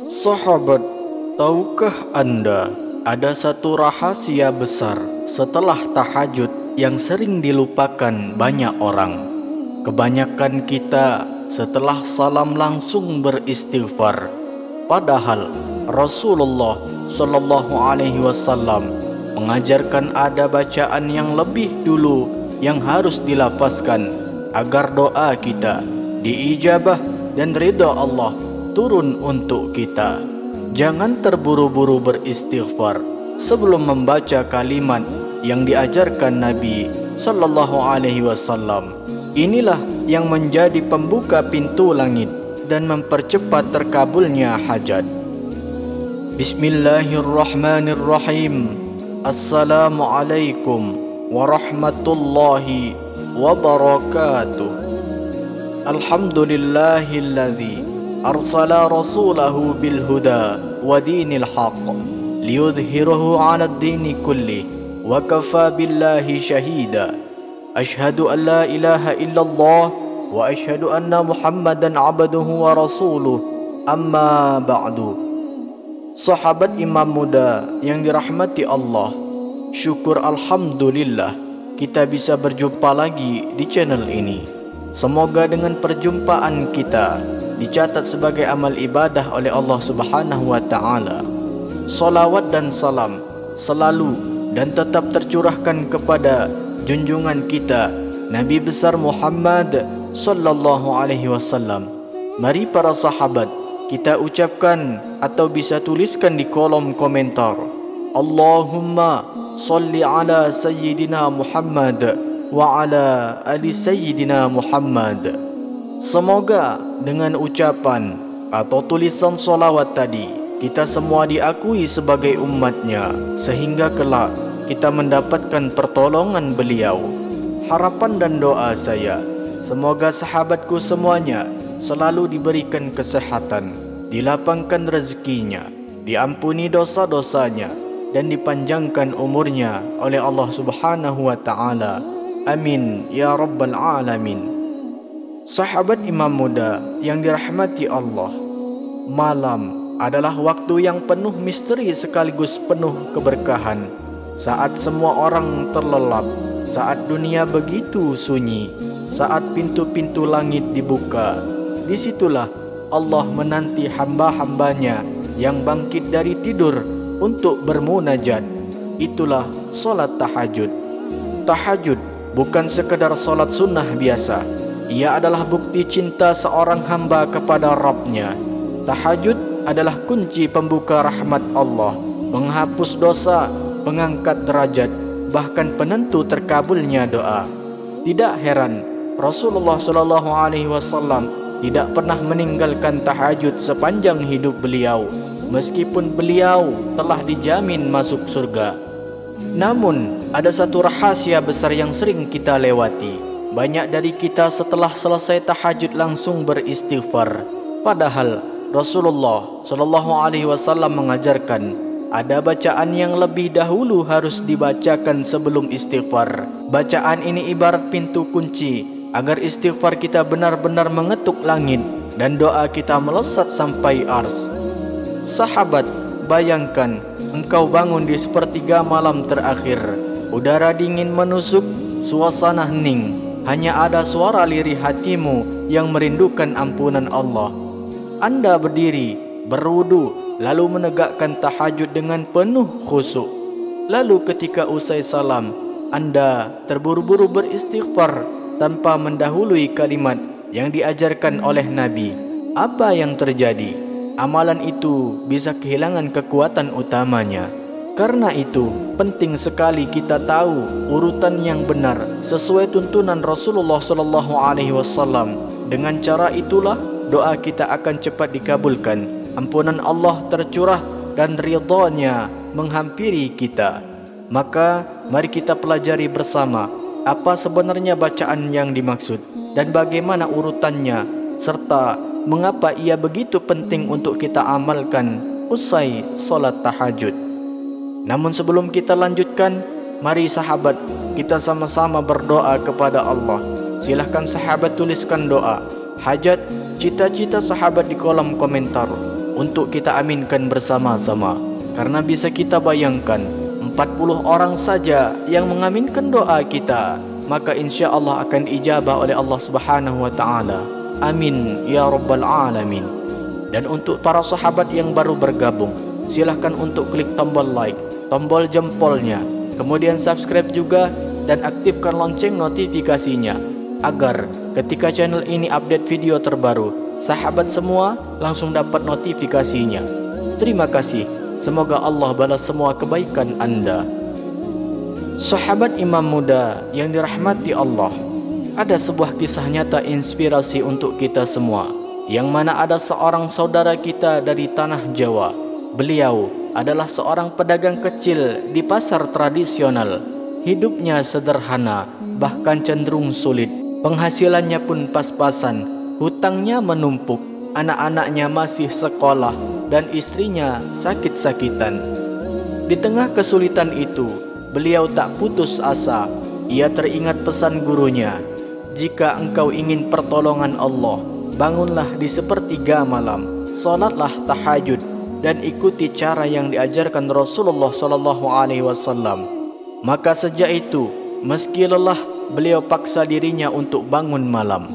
Sahabat, tahukah Anda ada satu rahasia besar setelah tahajud yang sering dilupakan banyak orang? Kebanyakan kita setelah salam langsung beristighfar. Padahal Rasulullah Shallallahu Alaihi Wasallam mengajarkan ada bacaan yang lebih dulu yang harus dilafazkan agar doa kita diijabah dan ridha Allah turun untuk kita. Jangan terburu-buru beristighfar sebelum membaca kalimat yang diajarkan Nabi Sallallahu Alaihi Wasallam. Inilah yang menjadi pembuka pintu langit dan mempercepat terkabulnya hajat. Bismillahirrahmanirrahim. Assalamualaikum warahmatullahi wabarakatuh. Alhamdulillahilladzi arsala rasulahu bil huda wa dinil haqq liyudhhirahu 'ala ad-dini kulli wa kafa billahi shahida. Ashhadu an la ilaha illallah wa ashhadu anna Muhammadan 'abduhu wa rasuluh. Amma ba'du. Sahabat imam muda yang dirahmati Allah, syukur alhamdulillah kita bisa berjumpa lagi di channel ini. Semoga dengan perjumpaan kita dicatat sebagai amal ibadah oleh Allah Subhanahu wa taala. Salawat dan salam selalu dan tetap tercurahkan kepada junjungan kita Nabi besar Muhammad sallallahu alaihi wasallam. Mari para sahabat kita ucapkan atau bisa tuliskan di kolom komentar, Allahumma salli ala sayyidina Muhammad wa ala ali sayyidina Muhammad. Semoga dengan ucapan atau tulisan solawat tadi kita semua diakui sebagai umatnya, sehingga kelak kita mendapatkan pertolongan beliau. Harapan dan doa saya, semoga sahabatku semuanya selalu diberikan kesehatan, dilapangkan rezekinya, diampuni dosa-dosanya, dan dipanjangkan umurnya oleh Allah Subhanahu wa ta'ala. Amin ya rabbal alamin. Sahabat imam muda yang dirahmati Allah, malam adalah waktu yang penuh misteri sekaligus penuh keberkahan. Saat semua orang terlelap, saat dunia begitu sunyi, saat pintu-pintu langit dibuka, disitulah Allah menanti hamba-hambanya yang bangkit dari tidur untuk bermunajat. Itulah solat tahajud. Tahajud bukan sekedar solat sunnah biasa. Ia adalah bukti cinta seorang hamba kepada Rabb-Nya. Tahajud adalah kunci pembuka rahmat Allah, menghapus dosa, mengangkat derajat, bahkan penentu terkabulnya doa. Tidak heran Rasulullah Shallallahu Alaihi Wasallam tidak pernah meninggalkan tahajud sepanjang hidup beliau, meskipun beliau telah dijamin masuk surga. Namun ada satu rahasia besar yang sering kita lewati. Banyak dari kita setelah selesai tahajud langsung beristighfar. Padahal Rasulullah Shallallahu Alaihi Wasallam mengajarkan ada bacaan yang lebih dahulu harus dibacakan sebelum istighfar. Bacaan ini ibarat pintu kunci agar istighfar kita benar-benar mengetuk langit dan doa kita melesat sampai ars. Sahabat, bayangkan engkau bangun di sepertiga malam terakhir. Udara dingin menusuk, suasana hening. Hanya ada suara lirih hatimu yang merindukan ampunan Allah. Anda berdiri, berwudu, lalu menegakkan tahajud dengan penuh khusyuk. Lalu ketika usai salam, Anda terburu-buru beristighfar tanpa mendahului kalimat yang diajarkan oleh Nabi. Apa yang terjadi? Amalan itu bisa kehilangan kekuatan utamanya. Karena itu, penting sekali kita tahu urutan yang benar sesuai tuntunan Rasulullah Sallallahu Alaihi Wasallam. Dengan cara itulah doa kita akan cepat dikabulkan, ampunan Allah tercurah dan ridha-Nya menghampiri kita. Maka mari kita pelajari bersama apa sebenarnya bacaan yang dimaksud dan bagaimana urutannya, serta mengapa ia begitu penting untuk kita amalkan usai salat tahajud. Namun sebelum kita lanjutkan, mari sahabat kita sama-sama berdoa kepada Allah. Silahkan sahabat tuliskan doa, hajat, cita-cita sahabat di kolom komentar. untuk kita aminkan bersama-sama. Karena bisa kita bayangkan 40 orang saja yang mengaminkan doa kita, maka insya Allah akan ijabah oleh Allah Subhanahu wa Ta'ala. Amin ya Rabbal Alamin. Dan untuk para sahabat yang baru bergabung, silahkan untuk klik tombol like, tombol jempolnya, kemudian subscribe juga dan aktifkan lonceng notifikasinya, agar ketika channel ini update video terbaru, sahabat semua langsung dapat notifikasinya. Terima kasih. Semoga Allah balas semua kebaikan Anda. Sahabat imam muda yang dirahmati Allah, ada sebuah kisah nyata inspirasi untuk kita semua, yang mana ada seorang saudara kita dari tanah Jawa. Beliau adalah seorang pedagang kecil di pasar tradisional. Hidupnya sederhana, bahkan cenderung sulit. Penghasilannya pun pas-pasan, hutangnya menumpuk, anak-anaknya masih sekolah, dan istrinya sakit-sakitan. Di tengah kesulitan itu, beliau tak putus asa. Ia teringat pesan gurunya, "Jika engkau ingin pertolongan Allah, bangunlah di sepertiga malam, salatlah tahajud, dan ikuti cara yang diajarkan Rasulullah SAW." Maka sejak itu, meski lelah, beliau paksa dirinya untuk bangun malam.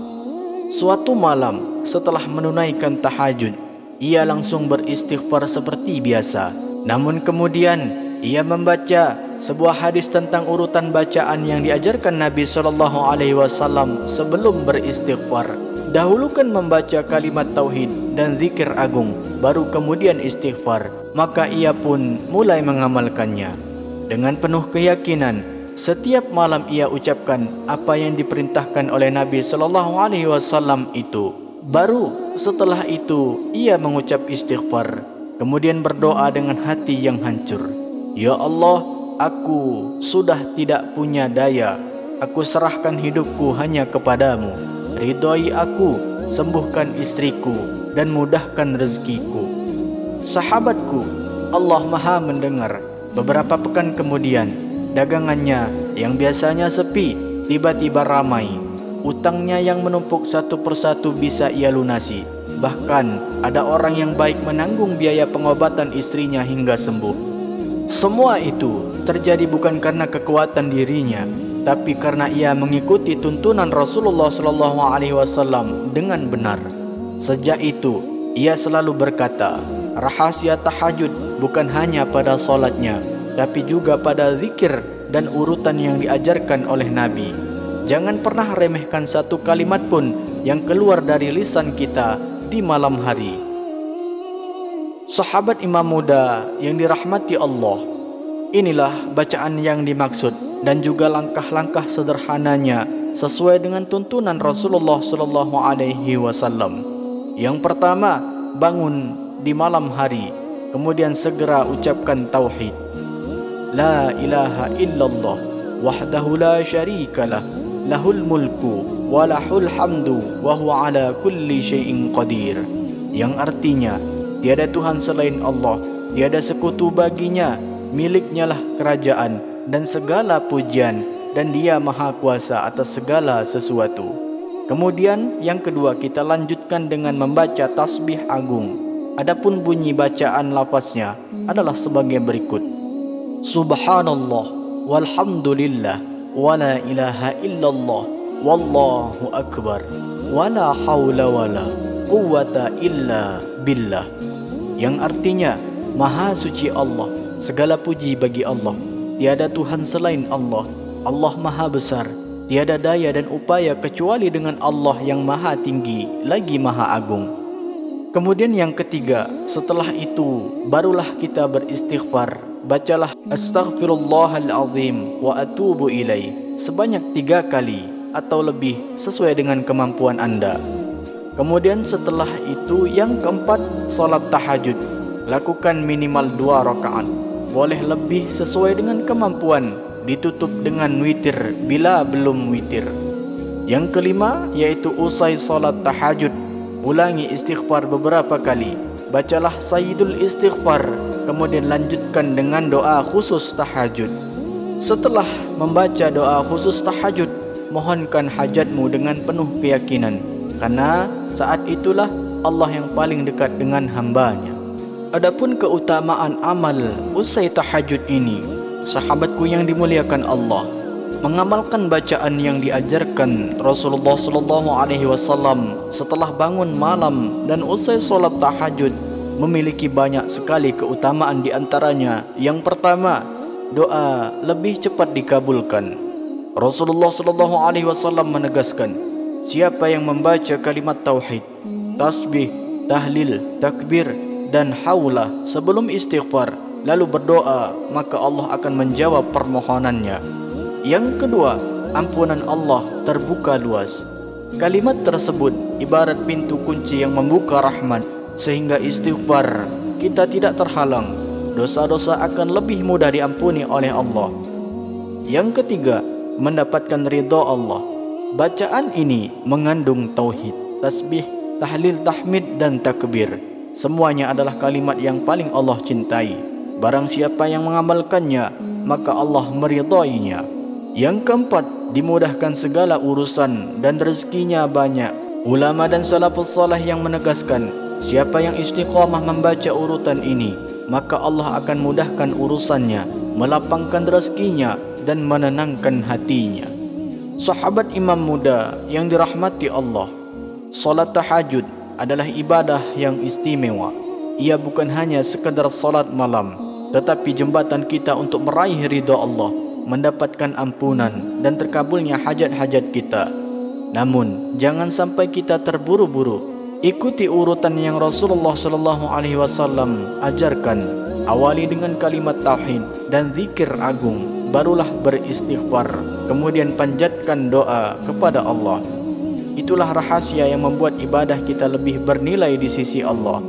Suatu malam, setelah menunaikan tahajud, ia langsung beristighfar seperti biasa. Namun kemudian ia membaca sebuah hadis tentang urutan bacaan yang diajarkan Nabi SAW sebelum beristighfar. Dahulukan membaca kalimat tauhid dan zikir agung, baru kemudian istighfar. Maka ia pun mulai mengamalkannya. Dengan penuh keyakinan, setiap malam ia ucapkan apa yang diperintahkan oleh Nabi SAW itu. Baru setelah itu ia mengucap istighfar, kemudian berdoa dengan hati yang hancur. "Ya Allah, aku sudah tidak punya daya. Aku serahkan hidupku hanya kepadamu. Ridhoi aku, sembuhkan istriku, dan mudahkan rezekiku." Sahabatku, Allah Maha mendengar. Beberapa pekan kemudian, dagangannya yang biasanya sepi tiba-tiba ramai. Utangnya yang menumpuk satu persatu bisa ia lunasi. Bahkan ada orang yang baik menanggung biaya pengobatan istrinya hingga sembuh. Semua itu terjadi bukan karena kekuatan dirinya, tapi karena ia mengikuti tuntunan Rasulullah SAW dengan benar. Sejak itu, ia selalu berkata, rahasia tahajud bukan hanya pada solatnya, tapi juga pada zikir dan urutan yang diajarkan oleh Nabi. Jangan pernah remehkan satu kalimat pun yang keluar dari lisan kita di malam hari. Sahabat imam muda yang dirahmati Allah, inilah bacaan yang dimaksud dan juga langkah-langkah sederhananya sesuai dengan tuntunan Rasulullah SAW. Yang pertama, bangun di malam hari, kemudian segera ucapkan tauhid. La ilaha illallah wahdahu la syarikalah, lahul mulku wa lahul hamdu wa huwa ala kulli syai'in qadir. Yang artinya, tiada Tuhan selain Allah, tiada sekutu baginya, miliknya lah kerajaan dan segala pujian, dan Dia maha kuasa atas segala sesuatu. Kemudian yang kedua, kita lanjutkan dengan membaca tasbih agung. Adapun bunyi bacaan lafaznya adalah sebagai berikut: Subhanallah walhamdulillah wala ilaha illallah wallahu akbar wala hawla wala quwwata illa billah. Yang artinya, maha suci Allah, segala puji bagi Allah, tiada Tuhan selain Allah, Allah maha besar, tiada daya dan upaya kecuali dengan Allah yang maha tinggi lagi maha agung. Kemudian yang ketiga, setelah itu barulah kita beristighfar. Bacalah astaghfirullahalazim wa atubu ilaih sebanyak 3 kali atau lebih sesuai dengan kemampuan Anda. Kemudian setelah itu yang keempat, salat tahajud. Lakukan minimal 2 rakaat, boleh lebih sesuai dengan kemampuan, ditutup dengan witir bila belum witir. Yang kelima yaitu usai salat tahajud, ulangi istighfar beberapa kali. Bacalah sayyidul istighfar, kemudian lanjutkan dengan doa khusus tahajud. Setelah membaca doa khusus tahajud, mohonkan hajatmu dengan penuh keyakinan, karena saat itulah Allah yang paling dekat dengan hambanya. Adapun keutamaan amal usai tahajud ini, sahabatku yang dimuliakan Allah, mengamalkan bacaan yang diajarkan Rasulullah SAW setelah bangun malam dan usai solat tahajud memiliki banyak sekali keutamaan. Di antaranya, yang pertama, doa lebih cepat dikabulkan. Rasulullah SAW menegaskan, siapa yang membaca kalimat tauhid, tasbih, tahlil, takbir dan haulah sebelum istighfar lalu berdoa, maka Allah akan menjawab permohonannya. Yang kedua, ampunan Allah terbuka luas. Kalimat tersebut ibarat pintu kunci yang membuka rahmat, sehingga istighfar kita tidak terhalang. Dosa-dosa akan lebih mudah diampuni oleh Allah. Yang ketiga, mendapatkan ridha Allah. Bacaan ini mengandung tauhid, tasbih, tahlil, tahmid dan takbir. Semuanya adalah kalimat yang paling Allah cintai. Barang siapa yang mengamalkannya, maka Allah meridainya. Yang keempat, dimudahkan segala urusan dan rezekinya banyak. Ulama dan salafus salih yang menegaskan, siapa yang istiqamah membaca urutan ini, maka Allah akan mudahkan urusannya, melapangkan rezekinya dan menenangkan hatinya. Sahabat imam muda yang dirahmati Allah, salat tahajud adalah ibadah yang istimewa. Ia bukan hanya sekadar salat malam, tetapi jembatan kita untuk meraih ridha Allah, mendapatkan ampunan dan terkabulnya hajat-hajat kita. Namun, jangan sampai kita terburu-buru. Ikuti urutan yang Rasulullah SAW ajarkan. Awali dengan kalimat tauhid dan zikir agung, barulah beristighfar, kemudian panjatkan doa kepada Allah. Itulah rahasia yang membuat ibadah kita lebih bernilai di sisi Allah.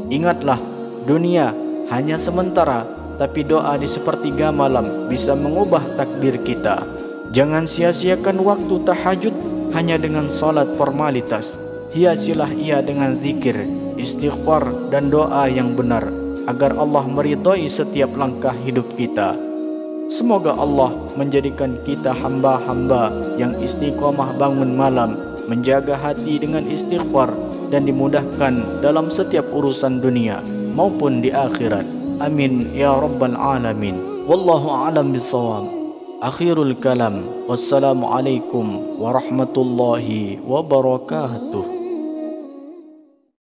Ingatlah, dunia hanya sementara, tapi doa di sepertiga malam bisa mengubah takdir kita. Jangan sia-siakan waktu tahajud hanya dengan salat formalitas. Hiasilah ia dengan zikir, istighfar dan doa yang benar, agar Allah meridai setiap langkah hidup kita. Semoga Allah menjadikan kita hamba-hamba yang istiqamah bangun malam, menjaga hati dengan istighfar dan dimudahkan dalam setiap urusan dunia maupun di akhirat. Amin ya rabbal alamin. Wallahu a'lam bissawab. Akhirul kalam. Wassalamualaikum warahmatullahi wabarakatuh.